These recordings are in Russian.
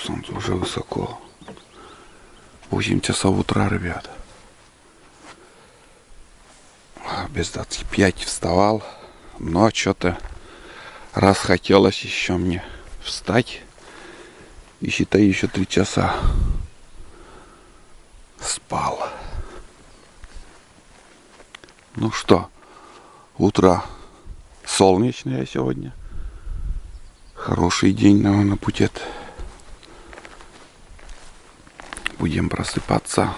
Солнце уже высоко. 8 часов утра, ребят. Без 25 вставал. Но что-то расхотелось еще мне встать. И считай, еще 3 часа спал. Ну что, утро солнечное сегодня. Хороший день, наверное, будет. Будем просыпаться.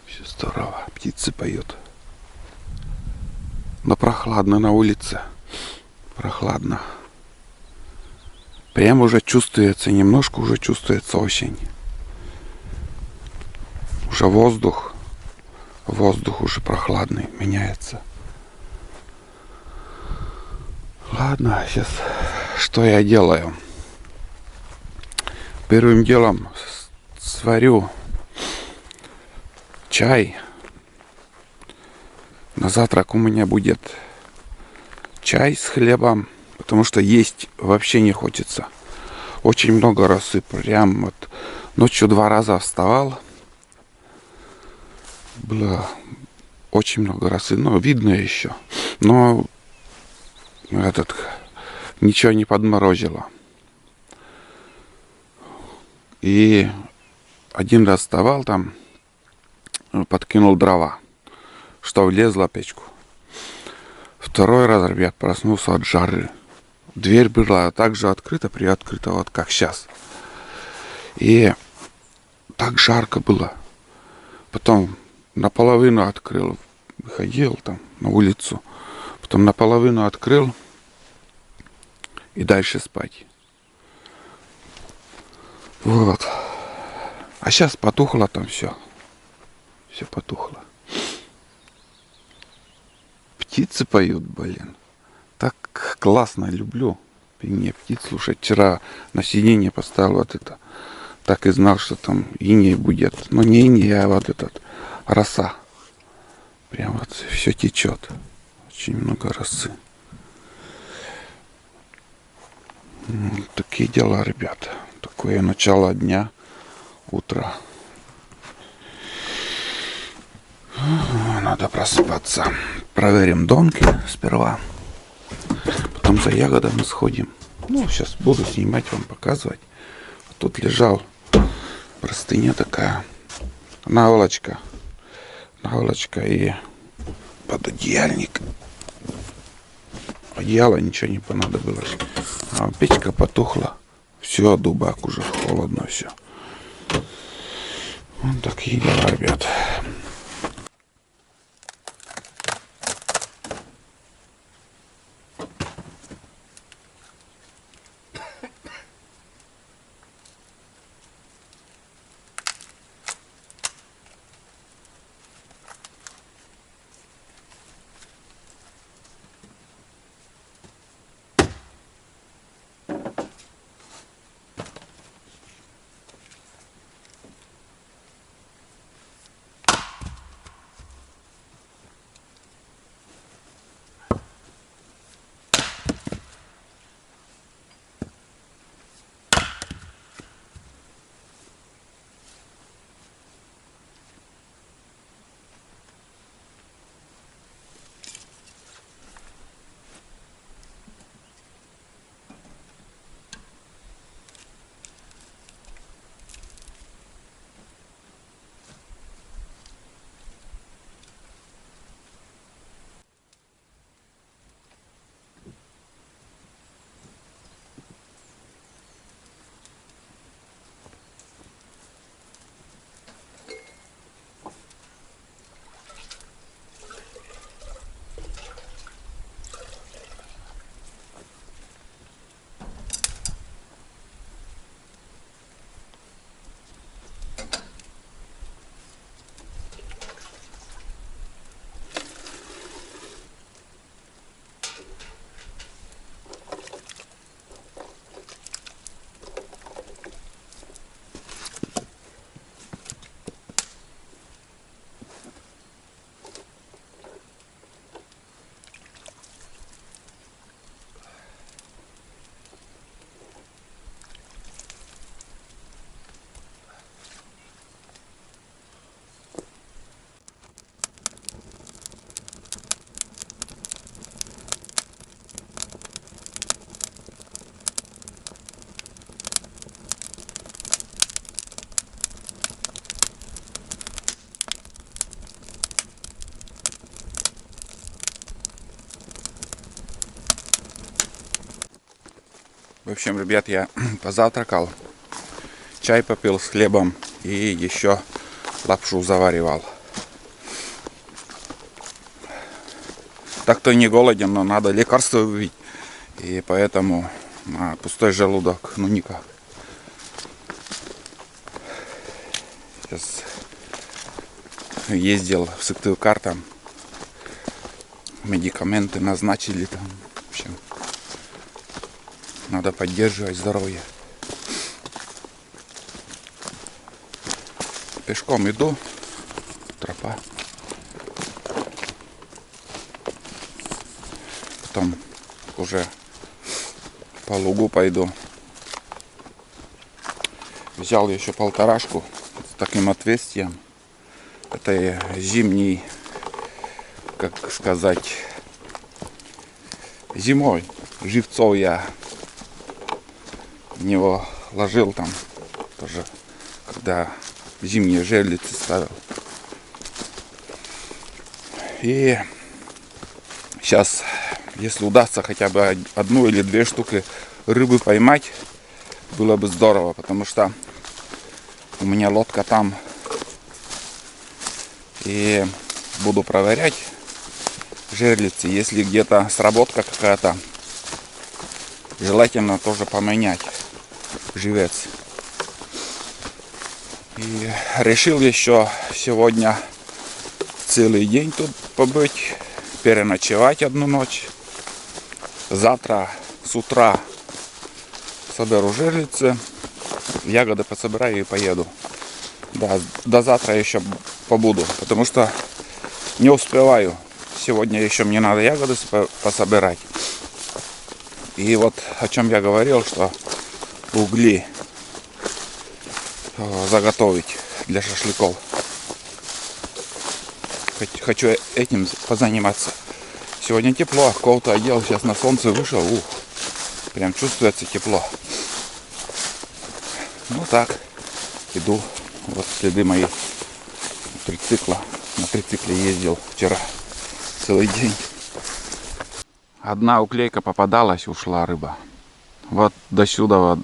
Все здорово. Птицы поют. Но прохладно на улице. Прохладно. Прям уже чувствуется, немножко уже чувствуется осень. Уже воздух уже прохладный, меняется. Ладно, сейчас что я делаю? Первым делом сварю чай. На завтрак у меня будет чай с хлебом, потому что есть вообще не хочется. Очень много росы, прям вот ночью 2 раза вставал. Было очень много росы, но видно еще. Но ничего не подморозило. И один раз вставал там, подкинул дрова, что влезло в печку. Второй раз, ребят, проснулся от жары. Дверь была также открыта, приоткрыта, вот как сейчас. И так жарко было. Потом наполовину открыл, выходил там на улицу. Потом наполовину открыл и дальше спать. Вот. А сейчас потухло там все. Все потухло. Птицы поют, блин. Так классно, люблю пение птиц слушать. Вчера на сиденье поставил вот это. Так и знал, что там иней будет. Но не иней, а вот этот роса. Прям вот все течет. Очень много росы. Такие дела, ребят. Такое начало дня, утро. Надо просыпаться. Проверим донки сперва. Потом за ягодами сходим. Ну, сейчас буду снимать, вам показывать. Тут лежал простыня такая. Наволочка. Наволочка и пододеяльник. Одеяло ничего не понадобилось. А печка потухла. Все, дубак уже холодно все. Вот такие дела, ребят. общем, ребят, я позавтракал, чай попил с хлебом и еще лапшу заваривал. Так-то не голоден, но надо лекарство выпить. И поэтому на пустой желудок, ну никак. Сейчас ездил в Сыктывкар, там медикаменты назначили там. В общем, надо поддерживать здоровье. Пешком иду, тропа. Потом уже по лугу пойду. Взял еще 1,5 с таким отверстием. Это зимний, как сказать, зимой живцов я в него ложил там тоже, когда зимние жерлицы ставил. И сейчас, если удастся хотя бы 1 или 2 штуки рыбы поймать, было бы здорово, потому что у меня лодка там, и буду проверять жерлицы. Если где-то сработка какая-то, желательно тоже поменять живец. И решил еще сегодня целый день тут побыть, переночевать 1 ночь. Завтра с утра соберу жерлицы, ягоды пособираю и поеду. Да, до завтра еще побуду, потому что не успеваю. Сегодня еще мне надо ягоды пособирать. И вот о чем я говорил, что угли заготовить для шашлыков. Хочу этим позаниматься. Сегодня тепло, кофту одел, сейчас на солнце вышел. Прям чувствуется тепло. Ну так, иду. Вот следы мои трицикла. На трицикле ездил вчера целый день. Одна уклейка попадалась, ушла рыба. Вот до сюда вот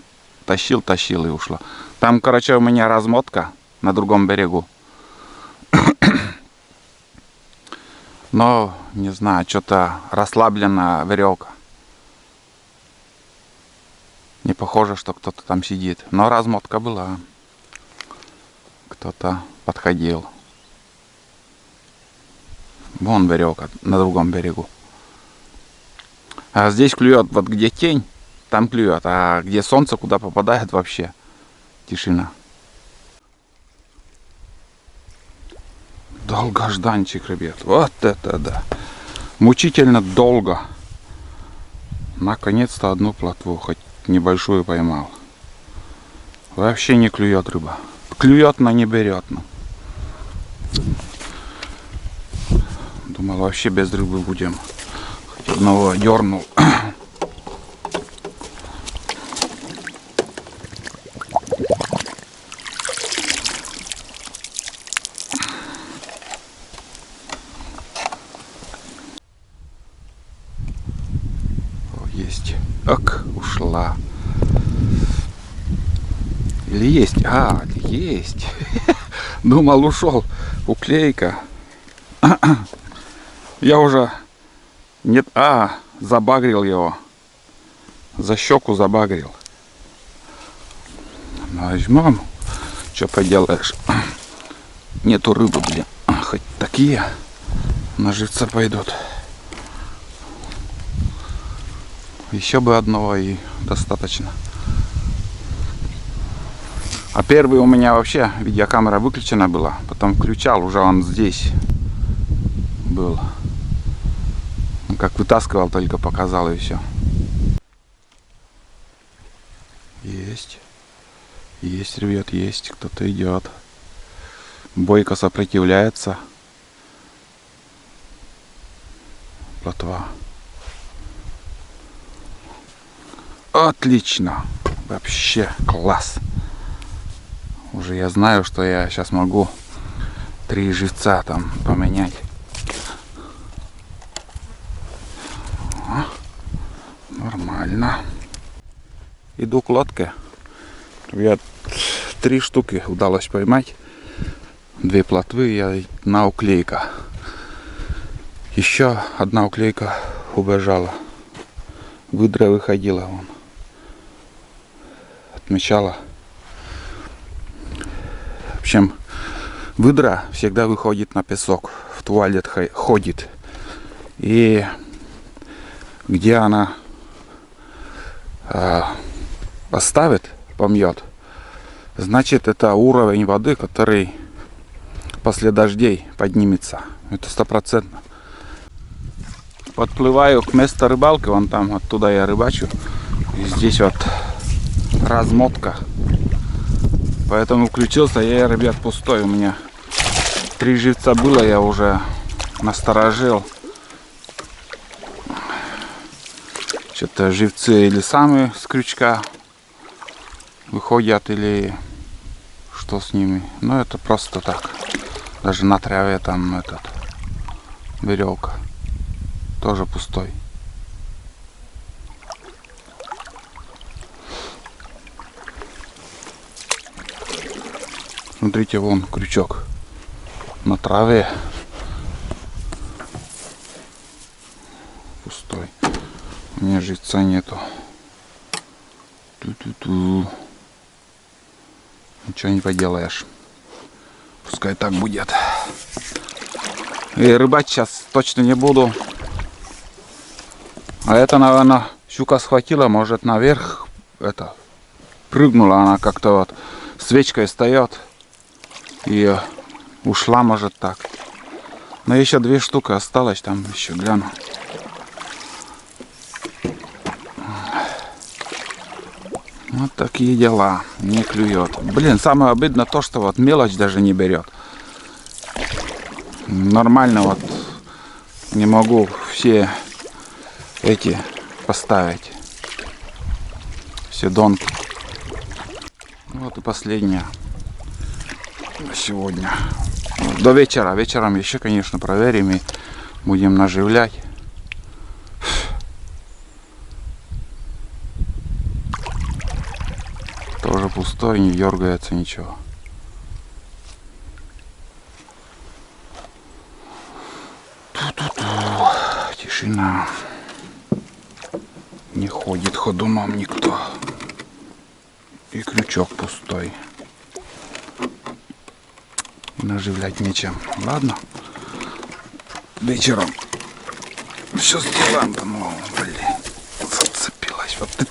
тащил и ушла. Там, короче, у меня размотка на другом берегу. Но, не знаю, что-то расслаблена веревка. Не похоже, что кто-то там сидит. Но размотка была. Кто-то подходил. Вон веревка на другом берегу. А здесь клюет, вот где тень, там клюет. А где солнце, куда попадает, вообще тишина. Долгожданчик, ребят. Вот это да. Мучительно долго. Наконец-то 1 плотву, хоть небольшую поймал. Вообще не клюет рыба. Клюет, но не берет. Ну. Думал, вообще без рыбы будем. Хоть одного дернул. Есть. Ок, ушла. Или есть? А, есть. Думал, ушел. Уклейка. Я уже... Нет, забагрил его. За щеку забагрил. Возьмем. Что поделаешь? Нету рыбы, блин. Хоть такие на живца пойдут. Еще бы одного и достаточно. А первый у меня вообще видеокамера выключена была. Потом включал, уже он здесь был. Как вытаскивал, только показал, и все. Есть. Есть, ребят, есть. Кто-то идет. Бойко сопротивляется. Плотва. Отлично. Вообще класс. Уже я знаю, что я сейчас могу 3 живца там поменять. Нормально. иду к лодке. Я 3 штуки удалось поймать. 2 плотвы и 1 уклейка. Еще 1 уклейка убежала. Выдра выходила вон. Отмечала. В общем, выдра всегда выходит на песок. В туалет ходит. И где она оставит, помьет, значит, это уровень воды, который после дождей поднимется. Это 100%. Подплываю к месту рыбалки, вон там, оттуда я рыбачу. И здесь вот размотка. Поэтому включился я, ребят, пустой. У меня 3 живца было, я уже насторожил. Что-то живцы или сами с крючка выходят, или что с ними. Ну, это просто так. Даже на траве там веревка. Тоже пустой. Смотрите, вон крючок на траве. Пустой. У меня живца нету. Ту-ту-ту. Ничего не поделаешь. Пускай так будет. И рыбать сейчас точно не буду. А это, наверное, щука схватила, может, наверх прыгнула. Она как-то вот свечкой встает и ушла, может, так. Но еще 2 штуки осталось, там еще гляну. Вот такие дела. Не клюет. Блин, самое обидно то, что вот мелочь даже не берет. Нормально вот не могу все эти поставить. Все донки. Вот и последняя сегодня. До вечера. Вечером еще, конечно, проверим и будем наживлять. Тоже пустой, не дергается ничего. Тишина. Не ходит ходуном никто. И крючок пустой. Наживлять нечем. Ладно. Вечером все сделаем. Ну, блин. Зацепилась. Вот ты.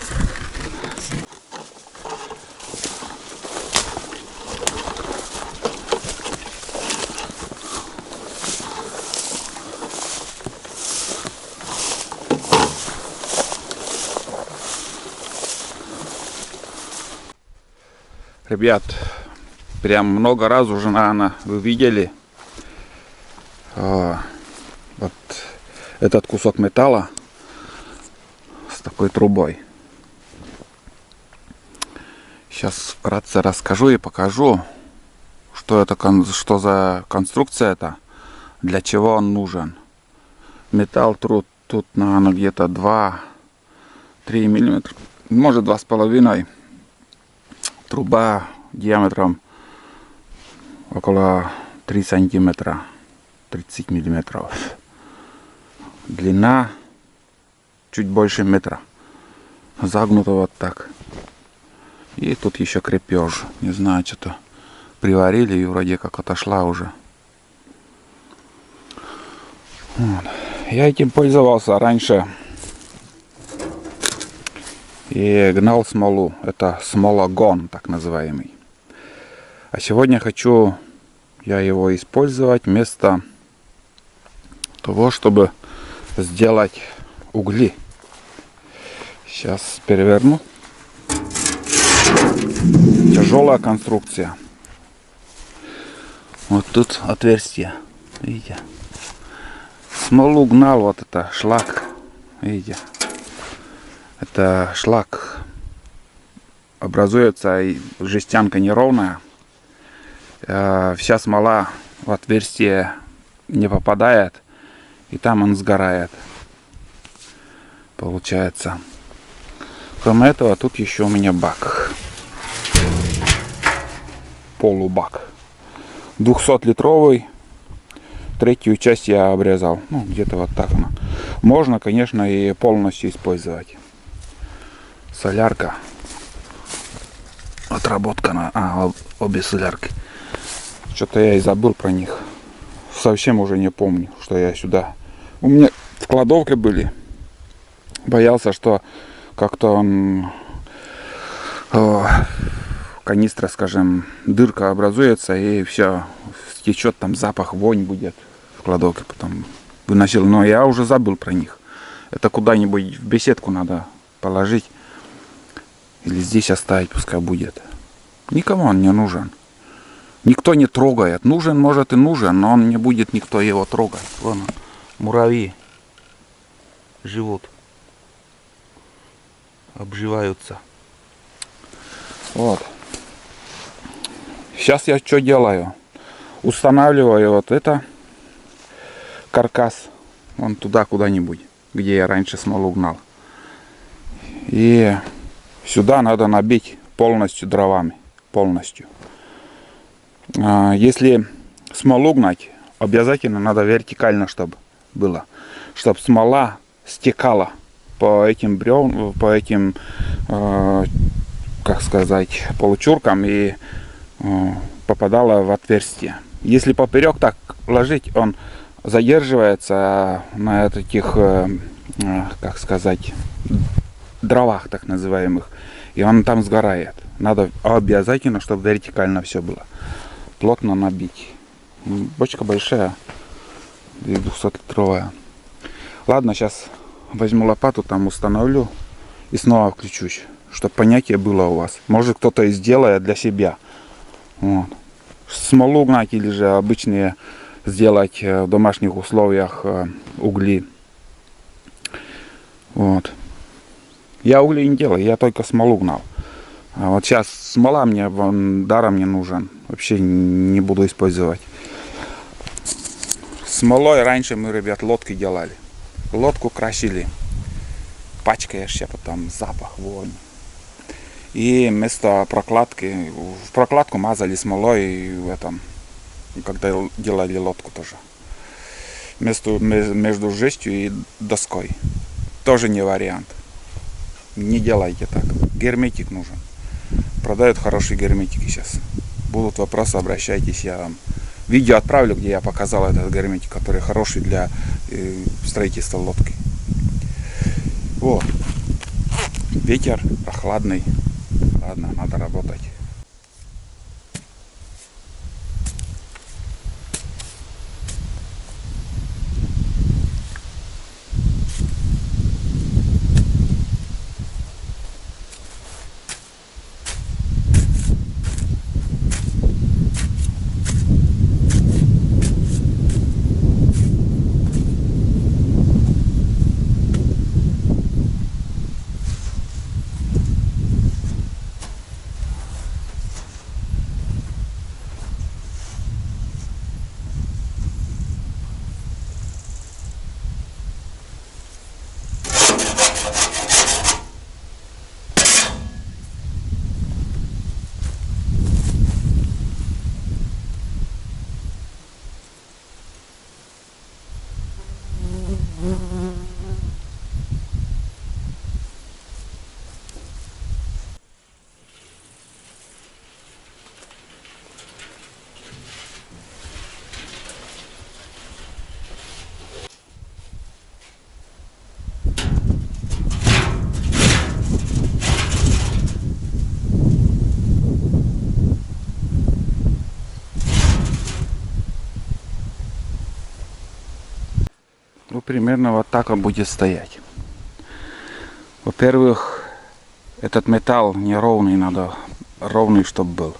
Ребят, прям много раз уже, наверное, вы видели вот этот кусок металла с такой трубой. Сейчас вкратце расскажу и покажу, что что за конструкция это, для чего он нужен. Металл тут, наверное, где-то 2-3 миллиметра, может 2,5. Труба диаметром около 3 сантиметра, 30 миллиметров. Длина чуть больше метра. Загнута вот так. И тут еще крепеж. Не знаю, что-то приварили и вроде как отошла уже. Вот. Я этим пользовался раньше. И гнал смолу. Это смологон, так называемый. А сегодня хочу я его использовать вместо того, чтобы сделать угли. Сейчас переверну. Тяжелая конструкция. Вот тут отверстие. Видите? Смолу гнал, вот это шлак. Видите? Это шлак образуется, и жестянка неровная. Вся смола в отверстие не попадает, и там он сгорает. Получается. Кроме этого, тут еще у меня бак. Полубак. 200-литровый. Третью часть я обрезал. Ну, где-то вот так она. Можно, конечно, и полностью использовать. Солярка. Отработка на обе солярки. Что-то я и забыл про них. Совсем уже не помню, что я сюда. У меня в кладовке были. Боялся, что как-то он канистра, скажем, дырка образуется и все, стечет, там запах, вонь будет в кладовке, потом выносил. Но я уже забыл про них. Это куда-нибудь в беседку надо положить или здесь оставить, пускай будет. Никому он не нужен. Никто не трогает. Нужен, может, и нужен, но он не будет никто его трогать. Вон он, муравьи живут, обживаются. Вот. Сейчас я что делаю? Устанавливаю вот это каркас вон туда куда-нибудь, где я раньше смолу гнал. И сюда надо набить полностью дровами. Полностью. Если смолу гнать, обязательно надо вертикально, чтобы было. Чтобы смола стекала по этим бревнам, по этим, как сказать, получуркам и попадала в отверстие. Если поперек так ложить, он задерживается на таких, как сказать, дровах так называемых, и он там сгорает. Надо обязательно, чтобы вертикально все было. Плотно набить. Бочка большая, 200-литровая. Ладно, сейчас возьму лопату, там установлю и снова включусь, чтобы понятие было у вас. Может, кто-то и сделает для себя. Вот. Смолу гнать или же обычные сделать в домашних условиях угли. Вот. Я угли не делаю, я только смолу гнал. А вот сейчас смола мне даром не нужен. Вообще не буду использовать. Смолой раньше мы, ребят, лодки делали. Лодку красили. Пачкаешь, потом запах, вонь. И вместо прокладки, в прокладку мазали смолой в этом, когда делали лодку тоже. Между жестью и доской. Тоже не вариант. Не делайте так. Герметик нужен. Продают хорошие герметики сейчас. Будут вопросы, обращайтесь. Я вам видео отправлю, где я показал этот герметик, который хороший для строительства лодки. Вот. Ветер прохладный. Ладно, надо работать. Ну, примерно вот так он будет стоять. Во-первых, этот металл неровный, надо ровный, чтобы был.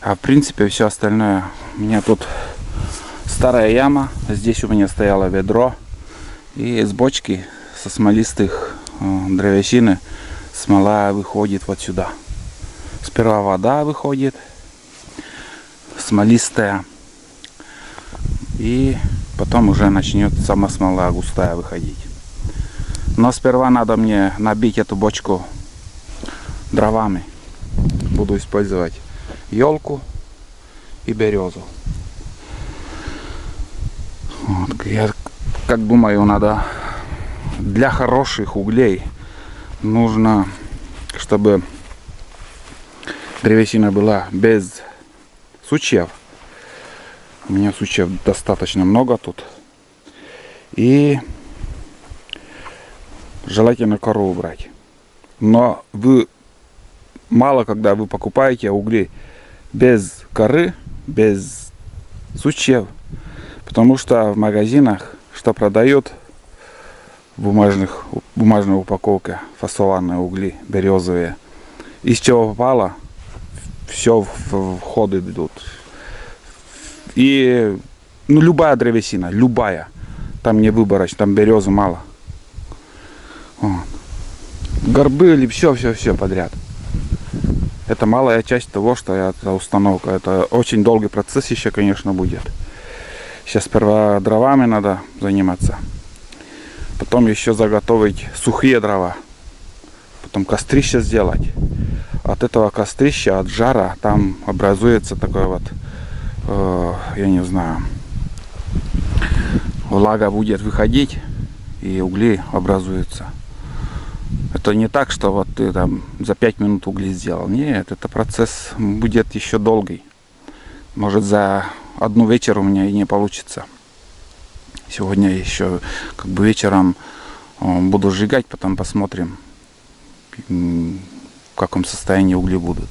А в принципе все остальное. У меня тут старая яма. Здесь у меня стояло ведро. И с бочки со смолистых древесины смола выходит вот сюда. Сперва вода выходит, смолистая. И потом уже начнет сама смола густая выходить. Но сперва надо мне набить эту бочку дровами. Буду использовать елку и березу. Вот, я как думаю, надо для хороших углей нужно, чтобы древесина была без сучьев. У меня сучьев достаточно много тут. И желательно кору убрать. Но вы мало когда вы покупаете угли без коры, без сучьев. Потому что в магазинах, что продают в бумажной упаковке, фасованные угли березовые, из чего попало, все в ход идут. И ну, любая древесина, любая, там не выборочно, там березы мало. Вот. Горбы или все подряд. Это малая часть того, что это установка. Это очень долгий процесс еще, конечно, будет. Сейчас сперва дровами надо заниматься. Потом еще заготовить сухие дрова. Потом кострище сделать. От этого кострища, от жара, там образуется такой вот, я не знаю, влага будет выходить и угли образуются. Это не так, что вот ты там за 5 минут угли сделал. Нет, это процесс будет еще долгий. Может, за одну вечер у меня и не получится. Сегодня еще как бы вечером буду сжигать, потом посмотрим, в каком состоянии угли будут.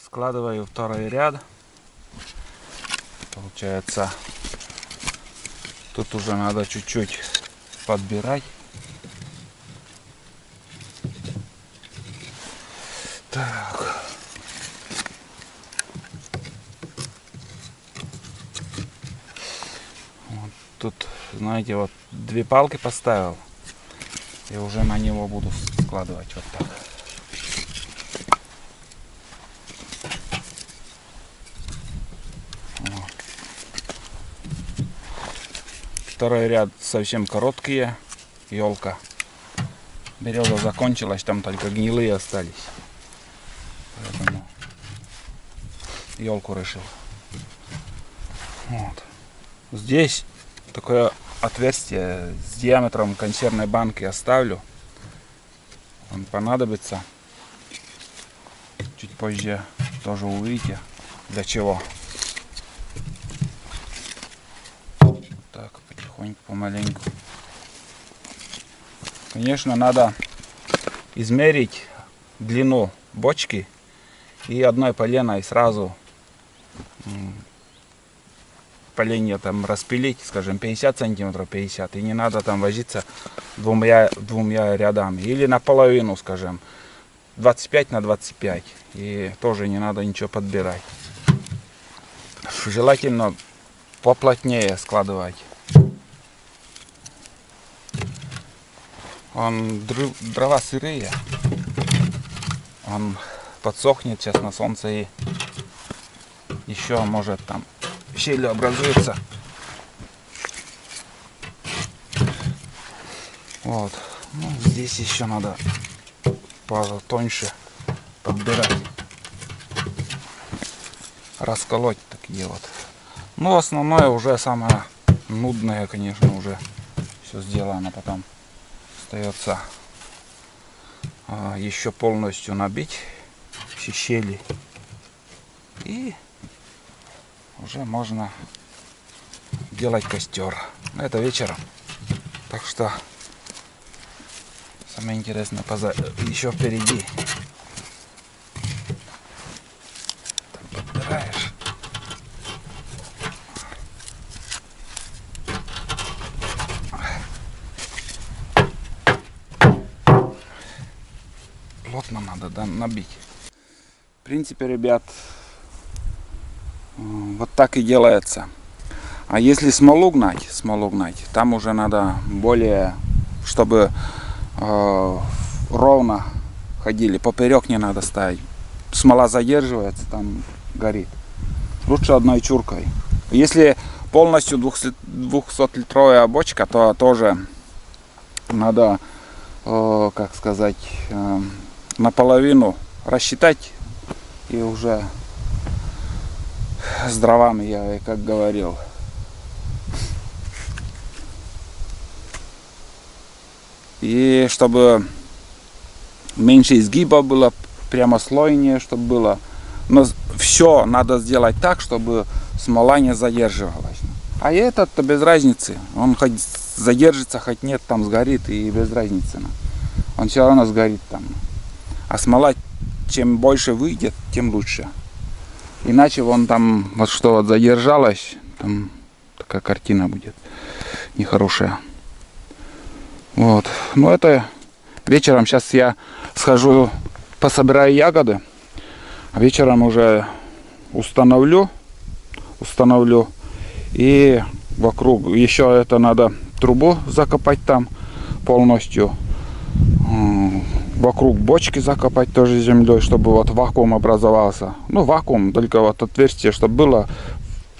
Складываю второй ряд. Получается, тут уже надо чуть-чуть подбирать. Так. Вот тут, знаете, вот 2 палки поставил. И уже на него буду складывать вот так. Второй ряд совсем короткие. Елка. Береза закончилась, там только гнилые остались. Поэтому елку решил. Вот. Здесь такое отверстие с диаметром консервной банки оставлю. Он понадобится. Чуть позже тоже увидите, для чего. Так, потихоньку, помаленьку. Конечно, надо измерить длину бочки и одной поленой сразу поленья там распилить, скажем, 50 сантиметров, 50, и не надо там возиться двумя рядами, или наполовину, скажем, 25 на 25, и тоже не надо ничего подбирать. Желательно поплотнее складывать. Дрова сырые, он подсохнет сейчас на солнце, и еще может там щели образуются. Вот. Ну, здесь еще надо потоньше подбирать, расколоть такие вот. Ну, основное уже самое нудное, конечно, уже все сделано. Потом остается еще полностью набить все щели, и уже можно делать костер. Это вечером. Так что самое интересное еще впереди. Так, подбираешь. Плотно надо набить. В принципе, ребят, вот так и делается. А если смолу гнать, там уже надо более, чтобы ровно ходили. Поперек не надо ставить. Смола задерживается, там горит. Лучше одной чуркой. Если полностью 200-литровая бочка, то тоже надо, как сказать, наполовину рассчитать, и уже с дровами, я как говорил. И чтобы меньше изгиба было, прямослойнее, чтобы было. Но все надо сделать так, чтобы смола не задерживалась. А этот-то без разницы. Он хоть задержится, хоть нет, там сгорит, и без разницы. Он все равно сгорит там. А смола, чем больше выйдет, тем лучше. Иначе вон там вот что вот задержалось, там такая картина будет нехорошая. Вот. Ну это вечером сейчас я схожу, пособираю ягоды. А вечером уже установлю. И вокруг еще это надо трубу закопать там полностью. Вокруг бочки закопать тоже землей, чтобы вот вакуум образовался. Ну, вакуум, только вот отверстие, чтобы было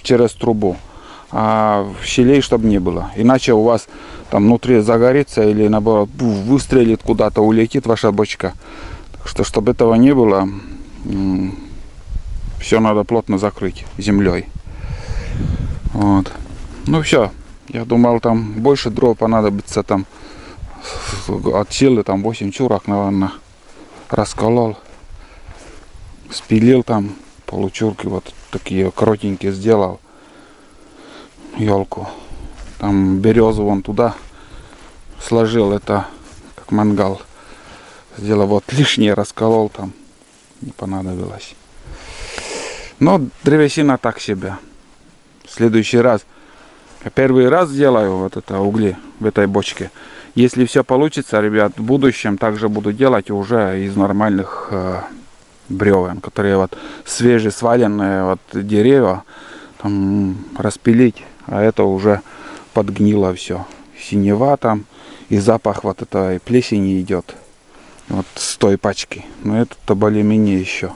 через трубу. А щелей, чтобы не было. Иначе у вас там внутри загорится или наоборот выстрелит куда-то, улетит ваша бочка. Так что, чтобы этого не было, все надо плотно закрыть землей. Вот. Ну все. Я думал, там больше дров понадобится, там от силы там 8 чурок, наверное, расколол, спилил там получурки, вот такие коротенькие сделал, елку, там березу вон туда сложил, это как мангал сделал, вот лишнее расколол, там не понадобилось. Но древесина так себе. В следующий раз, я первый раз делаю вот это угли в этой бочке. Если все получится, ребят, в будущем также буду делать уже из нормальных бревен, которые вот свежие сваленные вот деревья, там распилить, а это уже подгнило все. Синева там, и запах вот этой плесени идет вот с той пачки. Но этот-то более-менее еще.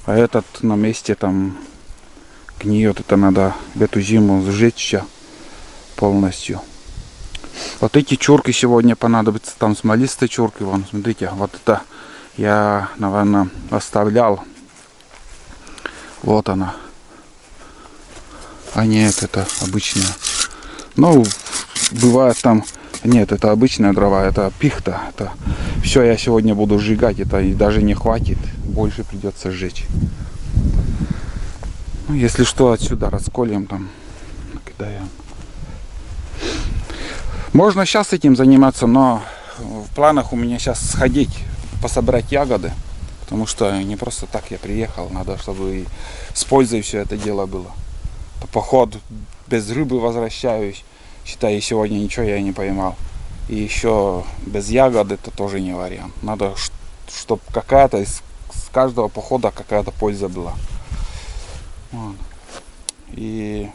А этот на месте там гниет, это надо в эту зиму сжечь все полностью. Вот эти чурки сегодня понадобятся, там смолистые чурки, вон, смотрите, вот это я, наверное, оставлял. Вот она. А нет, это обычная. Ну, бывает там Нет, это обычная дрова, это пихта. Это все я сегодня буду сжигать, это и даже не хватит. Больше придется сжечь. Ну, если что, отсюда расколем там, накидаем. Можно сейчас этим заниматься, но в планах у меня сейчас сходить, пособрать ягоды. Потому что не просто так я приехал, надо, чтобы и с пользой все это дело было. Поход без рыбы возвращаюсь. Считай, сегодня ничего я не поймал. И еще без ягод это тоже не вариант. Надо, чтобы какая-то с каждого похода какая-то польза была. Вот. И,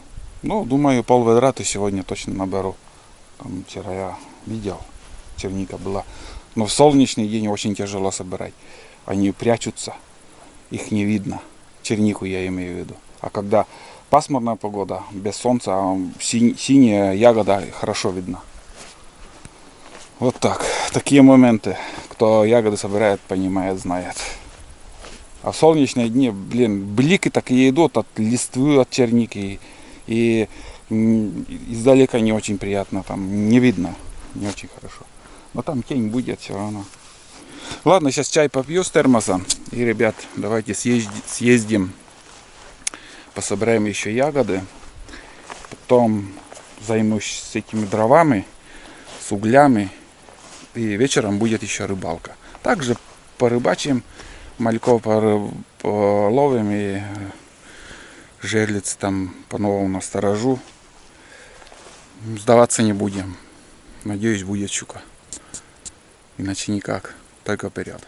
ну, думаю, пол-ведра сегодня точно наберу. Там вчера я видел, черника была. Но в солнечный день очень тяжело собирать. Они прячутся, их не видно. Чернику я имею в виду. А когда пасмурная погода, без солнца, синяя ягода хорошо видна. Вот так. Такие моменты. Кто ягоды собирает, понимает, знает. А в солнечные дни, блин, блики такие идут от листвы, от черники. И издалека не очень приятно. Там не видно. Не очень хорошо. Но там тень будет все равно. Ладно, сейчас чай попью с термоса. И, ребят, давайте съездим. Пособираем еще ягоды. Потом займусь с этими дровами, с углями. И вечером будет еще рыбалка. Также порыбачим, мальков половим и жерлицы там по-новому насторожу. Сдаваться не будем. Надеюсь, будет щука. Иначе никак. Только вперед.